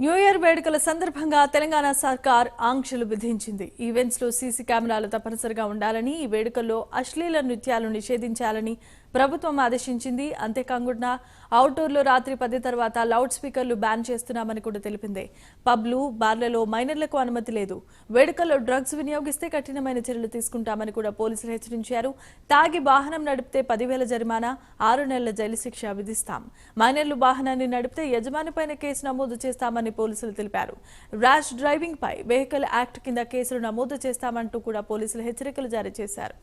New year వేడుకల సందర్భంగా తెలంగాణ సర్కార్ ఆంక్షలు విధించింది. ఈవెంట్స్ లో సీసీ కెమెరాలు తప్పనిసరిగా ఉండాలని, ఈ వేడుకల్లో అశ్లీల నృత్యాలు నిషేధించాలని ప్రభుత్వం ఆదేశించింది. అంతేకాకుండా అవుట్డోర్లో రాత్రి 10 తర్వాత లౌడ్ స్పీకర్లు బ్యాన్ చేస్తున్నామని కూడా తెలిపింది. పబ్లు, బార్లలో మైనర్లకు అనుమతి లేదు. వేడుకల్లో డ్రగ్స్ వినియోగిస్తే కఠినమైన చర్యలు తీసుకుంటామని కూడా పోలీసులు హెచ్చరించారు. తాగి వాహనం నడిపితే 10,000 జరిమానా, 6 నెలల జైలు శిక్ష విధిస్తాం. మైనర్లు వాహనాన్ని నడిపితే యజమానిపైన కేసు నమోదు చేస్తామని పోలీసులు తెలిపారు. ర్యాష్ డ్రైవింగ్ పై వెహికల్ యాక్ట్ కింద కేసులు నమోదు చేస్తామంటూ కూడా పోలీసులు హెచ్చరికలు జారీ చేశారు.